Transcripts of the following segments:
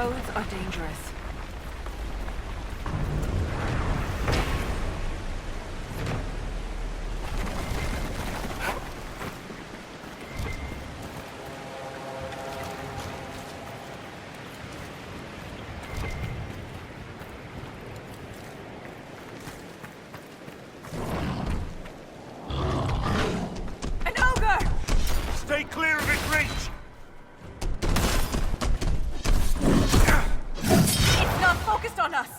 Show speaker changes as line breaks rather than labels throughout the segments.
roads are dangerous.
Stay clear of its reach!
It's not focused on us!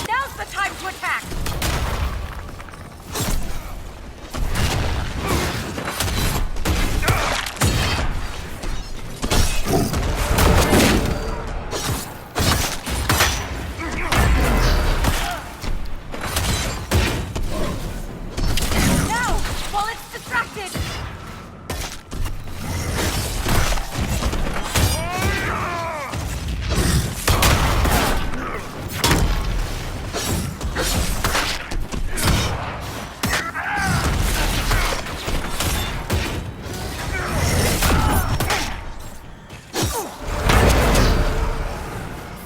Now's the time to attack! Now! While it's distracted!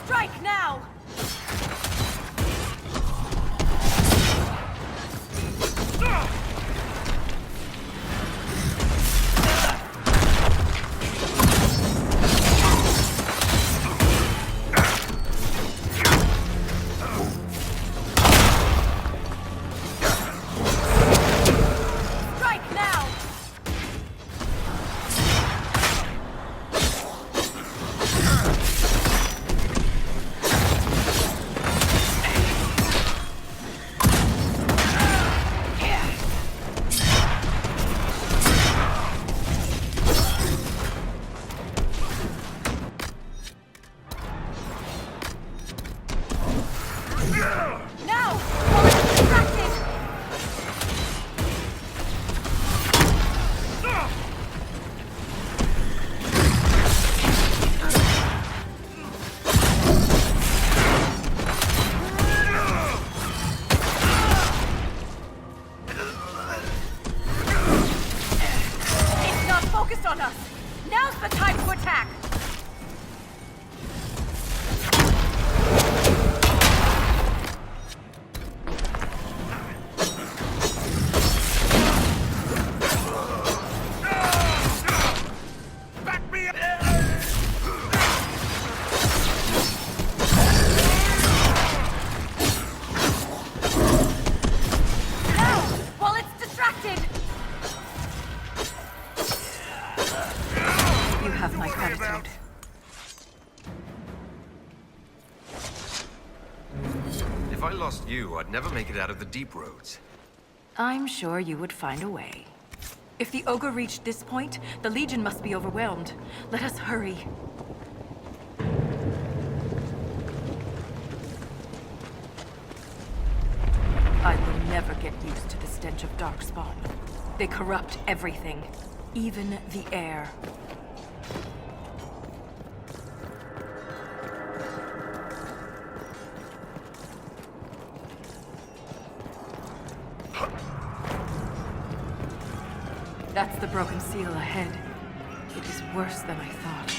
Strike now! Strike now! Now! While it's distracted! It's not focused on us! Now's the time to attack!
Back me up!
Now! While it's distracted! You have my gratitude.
If I lost you, I'd never make it out of the deep roads.
I'm sure you would find a way. If the ogre reached this point, the Legion must be overwhelmed. Let us hurry. I will never get used to the stench of Darkspawn. They corrupt everything, even the air. That's the broken seal ahead. It is worse than I thought.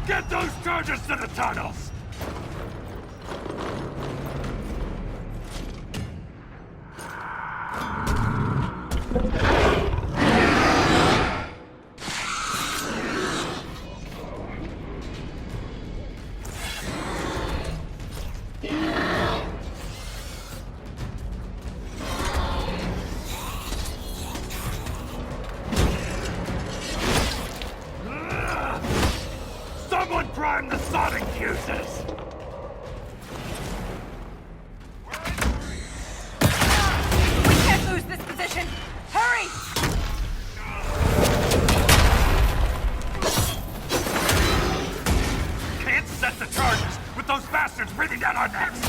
Get those charges to the tunnels! Someone prime the sonic fuses!
We can't lose this position! Hurry!
Can't set the charges with those bastards breathing down our necks!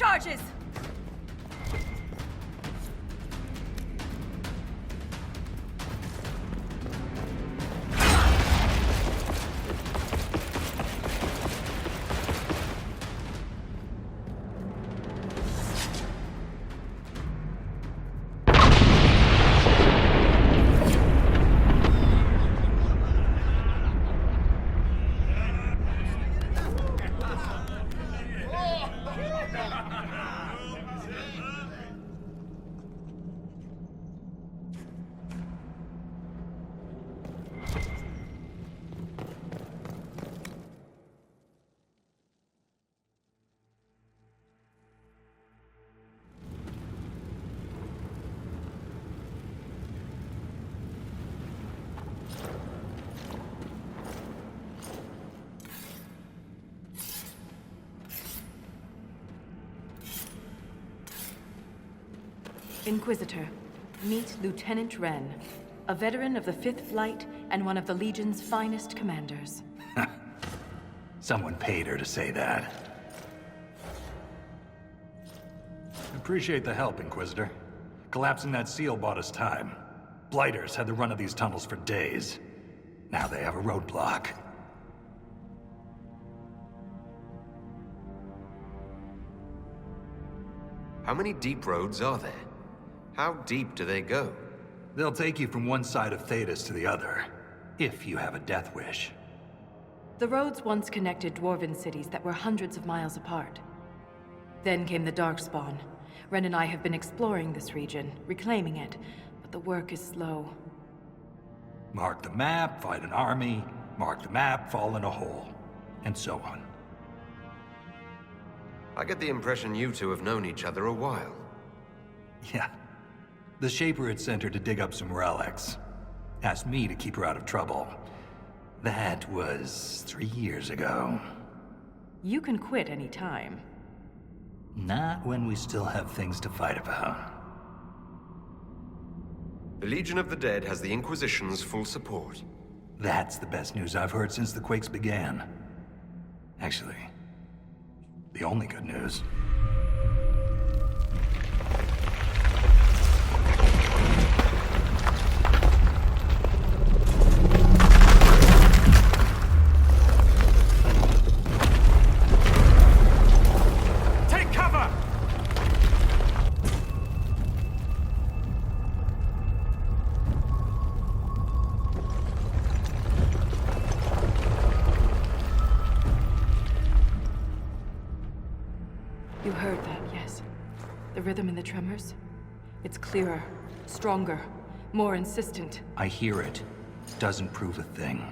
charges! Inquisitor, meet Lieutenant Wren, a veteran of the 5th Flight and one of the Legion's finest commanders.
Someone paid her to say that. Appreciate the help, Inquisitor. Collapsing that seal bought us time. Blighters had the run of these tunnels for days. Now they have a roadblock.
How many deep roads are there? How deep do they go?
They'll take you from one side of Thetis to the other, if you have a death wish.
The roads once connected dwarven cities that were hundreds of miles apart. Then came the Darkspawn. Ren and I have been exploring this region, reclaiming it, but the work is slow.
Mark the map, fight an army. Mark the map, fall in a hole. And so on.
I get the impression you two have known each other a while.
Yeah. The Shaper had sent her to dig up some relics. Asked me to keep her out of trouble. That was 3 years ago.
You can quit any time.
Not when we still have things to fight about.
The Legion of the Dead has the Inquisition's full support.
That's the best news I've heard since the Quakes began. Actually, the only good news.
Take cover!
You heard that, yes? The rhythm in the tremors? It's clearer, stronger, more insistent.
I hear it. Doesn't prove a thing.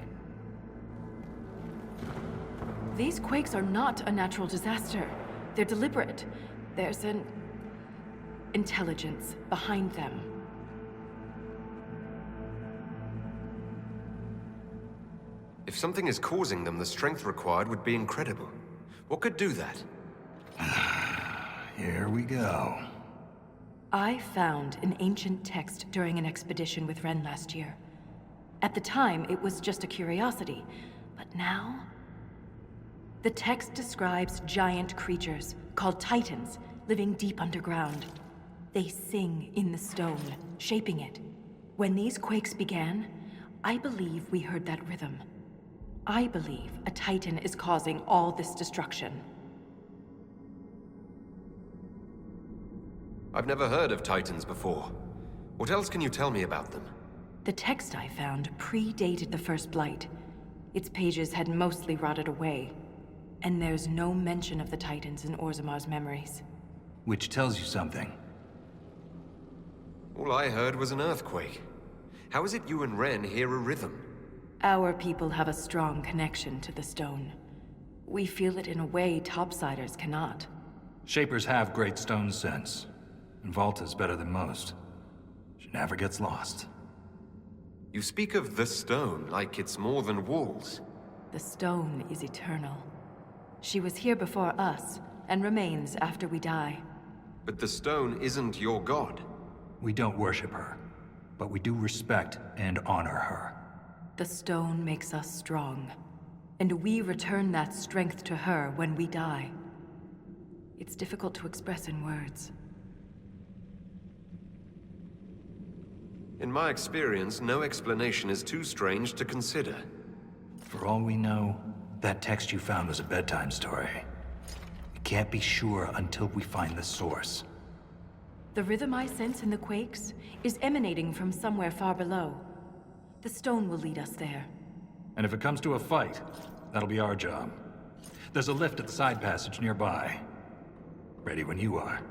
These quakes are not a natural disaster. They're deliberate. There's an intelligence behind them.
If something is causing them, the strength required would be incredible. What could do that?
Here we go.
I found an ancient text during an expedition with Ren last year. At the time, it was just a curiosity, but now... The text describes giant creatures, called Titans, living deep underground. They sing in the stone, shaping it. When these quakes began, I believe we heard that rhythm. I believe a Titan is causing all this destruction.
I've never heard of Titans before. What else can you tell me about them?
The text I found predated the First Blight. Its pages had mostly rotted away. And there's no mention of the Titans in Orzamar's memories.
Which tells you something.
All I heard was an earthquake. How is it you and Ren hear a rhythm?
Our people have a strong connection to the stone. We feel it in a way topsiders cannot.
Shapers have great stone sense. And Volta's better than most. She never gets lost.
You speak of the stone like it's more than walls.
The stone is eternal. She was here before us, and remains after we die.
But the stone isn't your god.
We don't worship her, but we do respect and honor her.
The stone makes us strong, and we return that strength to her when we die. It's difficult to express in words.
In my experience, no explanation is too strange to consider.
For all we know, that text you found was a bedtime story. We can't be sure until we find the source.
The rhythm I sense in the quakes is emanating from somewhere far below. The stone will lead us there.
And if it comes to a fight, that'll be our job. There's a lift at the side passage nearby. Ready when you are.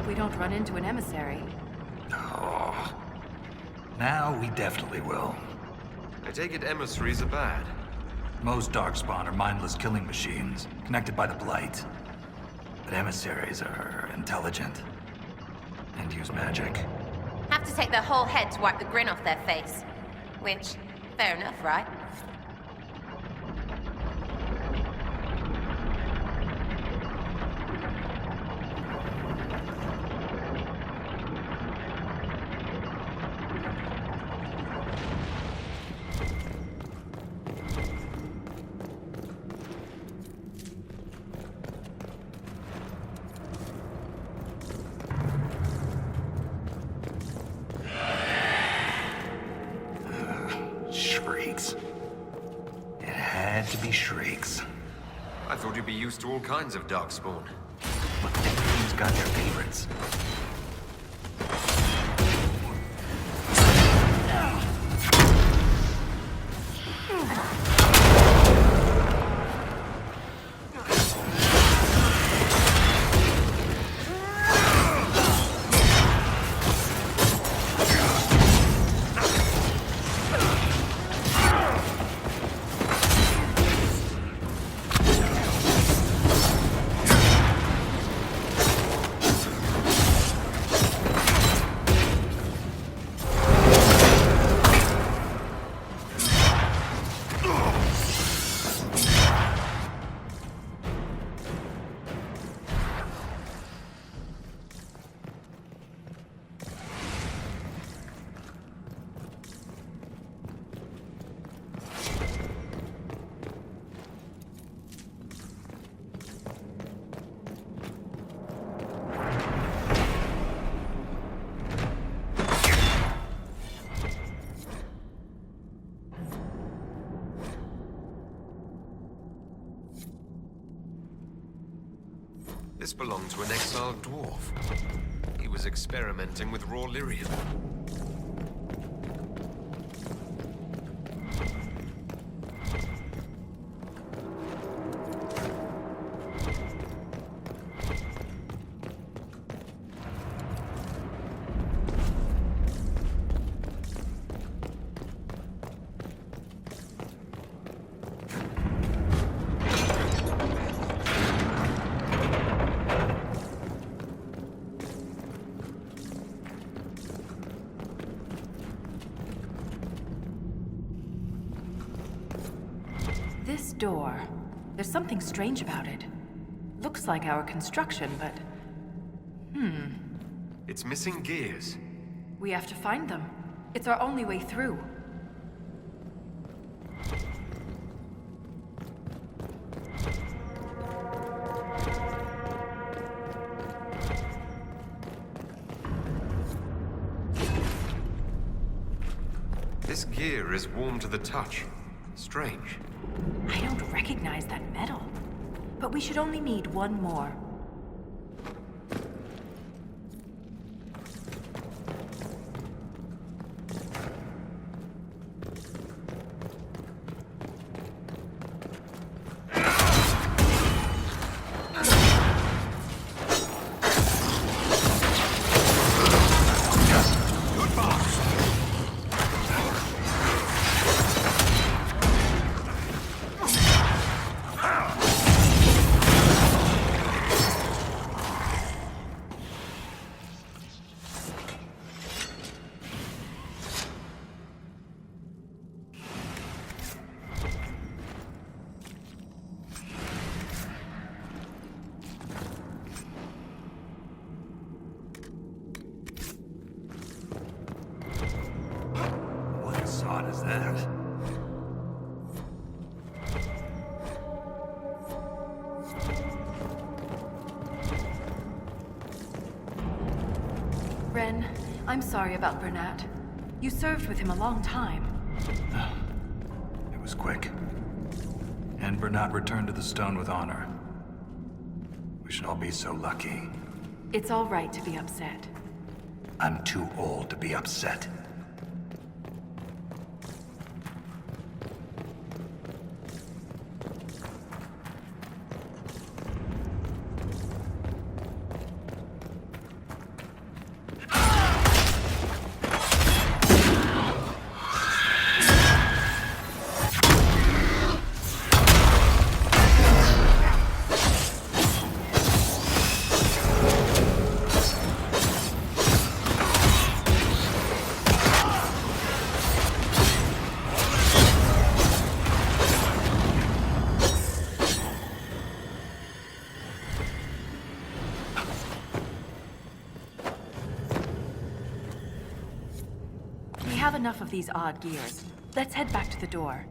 We don't run into an emissary.
Oh. Now we definitely will.
I take it emissaries are bad.
Most Darkspawn are mindless killing machines, connected by the Blight. But emissaries are intelligent. And use magic.
Have to take their whole head to wipe the grin off their face. Which, fair enough, right?
Shrieks. It had to be shrieks.
I thought you'd be used to all kinds of darkspawn.
But everything's got their favorites.
This belonged to an exiled dwarf. He was experimenting with raw lyrium.
door. There's something strange about it. Looks like our construction, but...
It's missing gears.
we have to find them. It's our only way through.
This gear is warm to the touch. Strange.
I don't recognize that metal. But we should only need one more.
What sod is that?
Ren, I'm sorry about Bernat. You served with him a long time.
It was quick. And Bernat returned to the stone with honor. We should all be so lucky.
It's all right to be upset.
I'm too old to be upset.
We have enough of these odd gears. Let's head back to the door.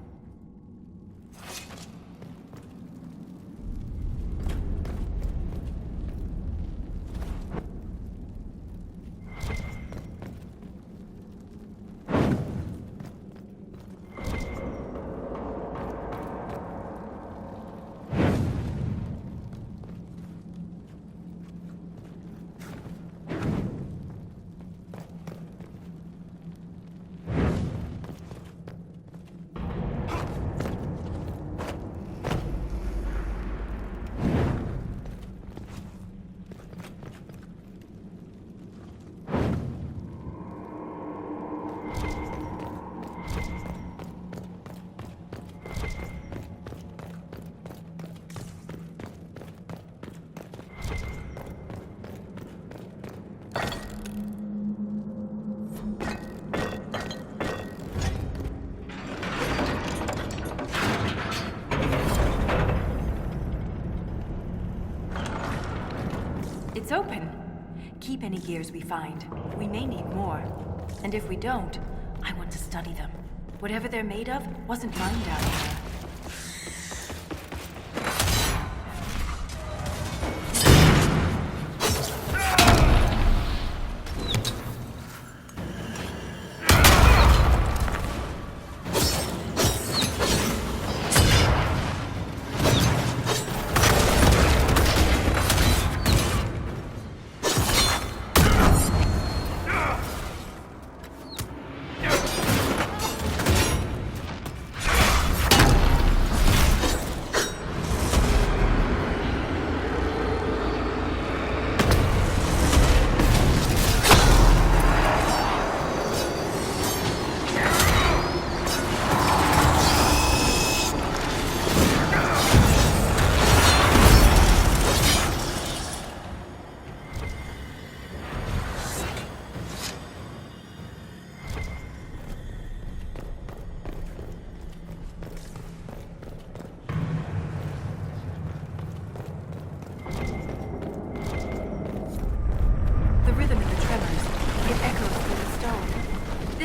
It's open. Keep any gears we find. We may need more. And if we don't, I want to study them. Whatever they're made of wasn't mined out here.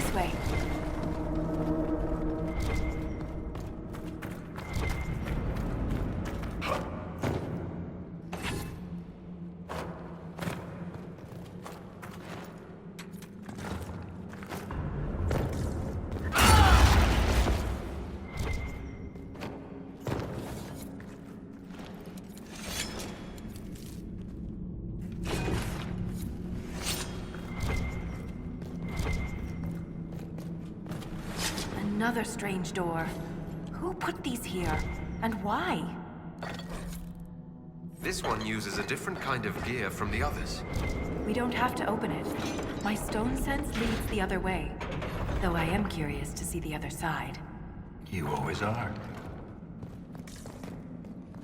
This way. Another strange door. Who put these here? And why?
This one uses a different kind of gear from the others.
We don't have to open it. My stone sense leads the other way. Though I am curious to see the other side.
You always are.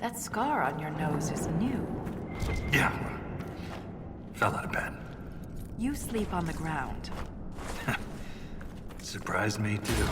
That scar on your nose is new.
Yeah. Fell out of bed.
You sleep on the ground.
Surprised me too.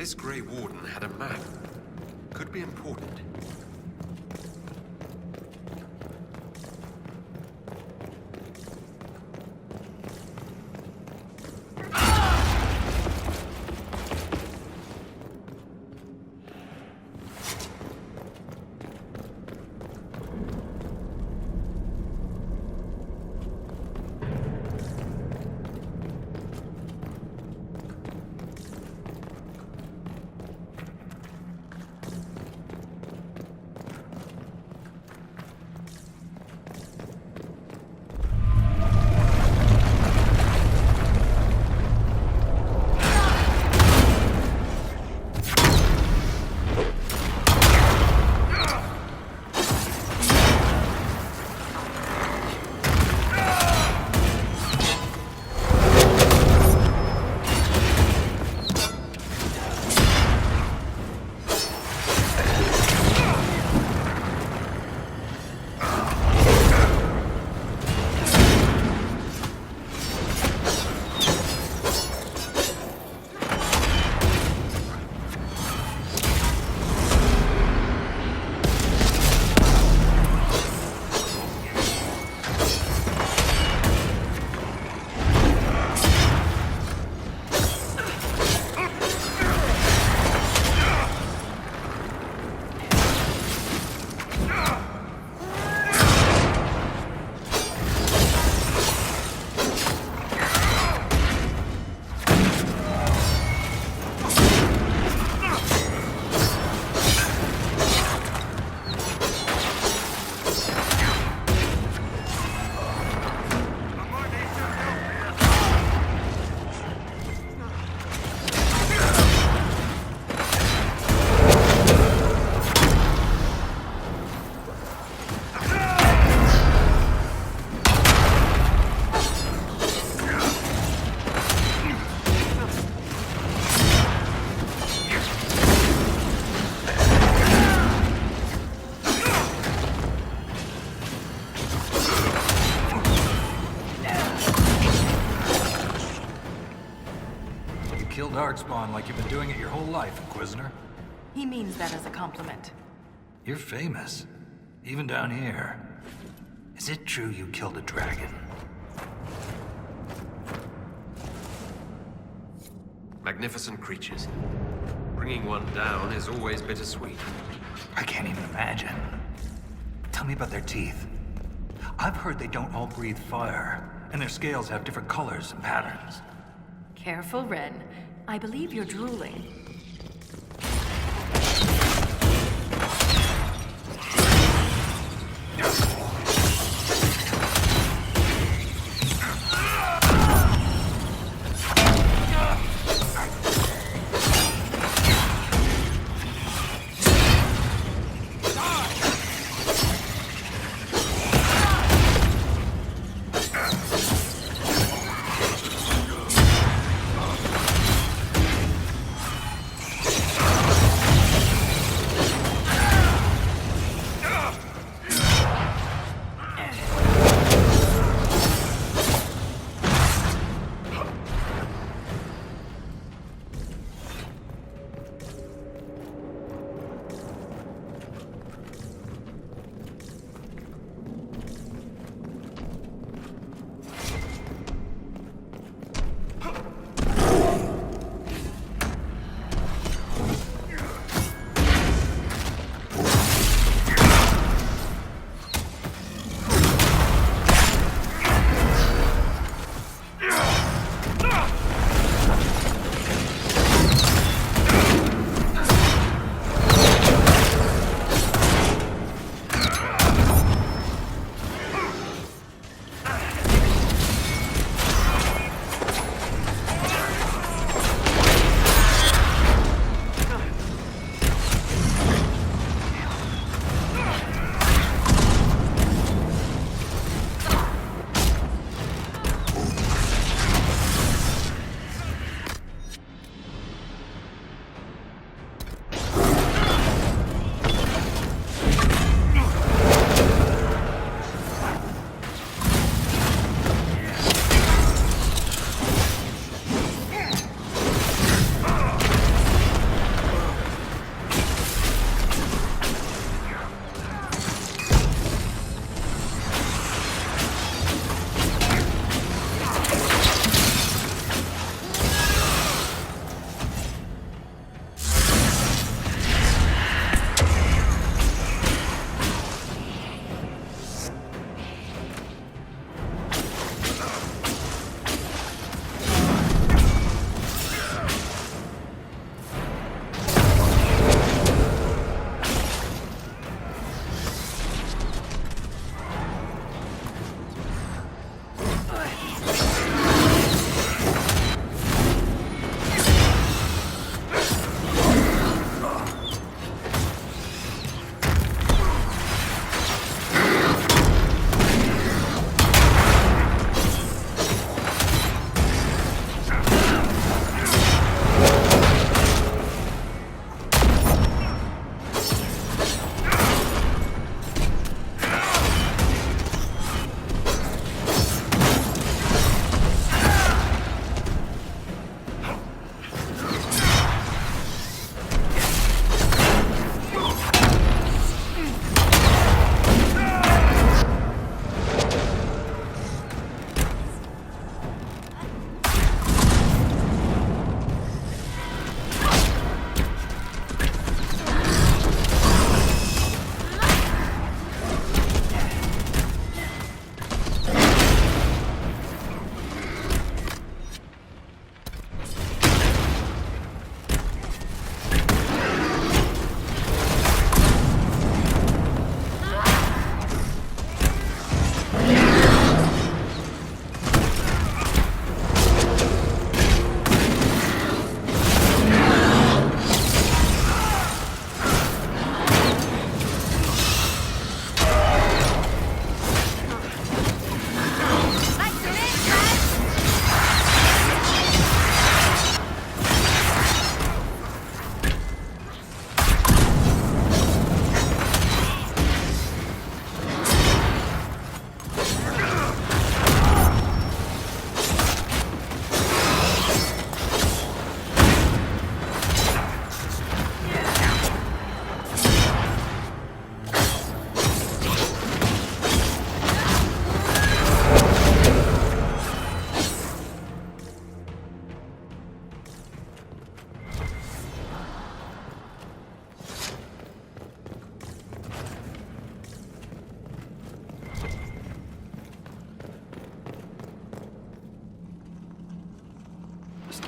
This Grey Warden had a map. Could be important.
Darkspawn like you've been doing it your whole life, Inquisitor.
He means that as a compliment.
You're famous. Even down here. Is it true you killed a dragon?
Magnificent creatures. Bringing one down is always bittersweet.
I can't even imagine. Tell me about their teeth. I've heard they don't all breathe fire, and their scales have different colors and patterns.
Careful, Ren. I believe you're drooling.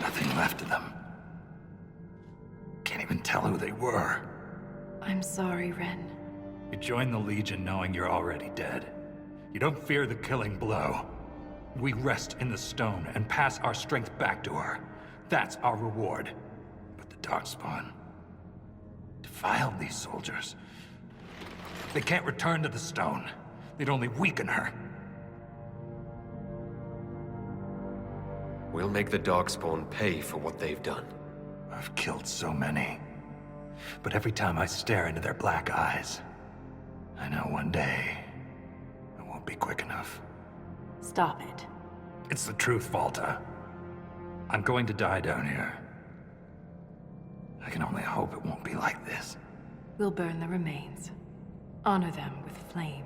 nothing left of them. Can't even tell who they were.
I'm sorry, Ren.
You joined the Legion knowing you're already dead. You don't fear the killing blow. We rest in the stone and pass our strength back to her. That's our reward. But the Darkspawn defiled these soldiers. They can't return to the stone. They'd only weaken her.
We'll make the Darkspawn pay for what they've done.
I've killed so many. But every time I stare into their black eyes, I know one day I won't be quick enough.
Stop it.
It's the truth, Volta. I'm going to die down here. I can only hope it won't be like this.
We'll burn the remains. Honor them with flame.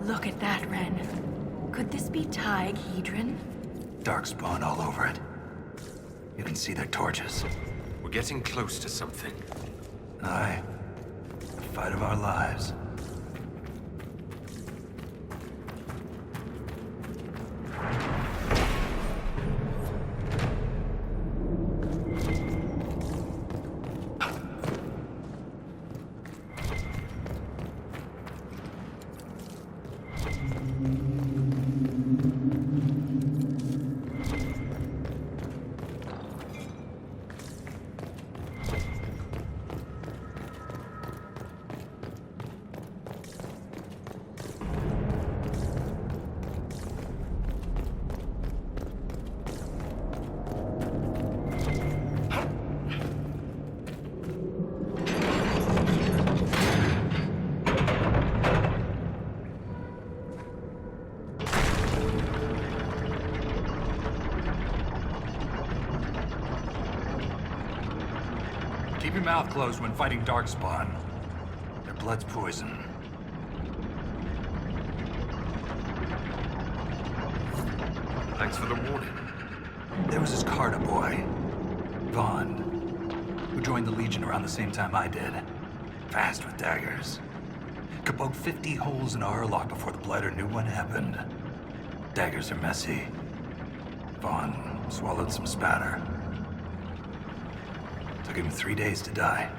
Look at that, Ren. Could this be Hedron?
Darkspawn all over it. You can see their torches.
We're getting close to something.
Aye. The fight of our lives. Keep your mouth closed when fighting Darkspawn. Their blood's poison.
Thanks for the warning.
There was this Carter boy, Vaughn, who joined the Legion around the same time I did. Fast with daggers. Could poke 50 holes in a Hurlock before the Blighter knew what happened. Daggers are messy. Vaughn swallowed some spatter. Took him 3 days to die.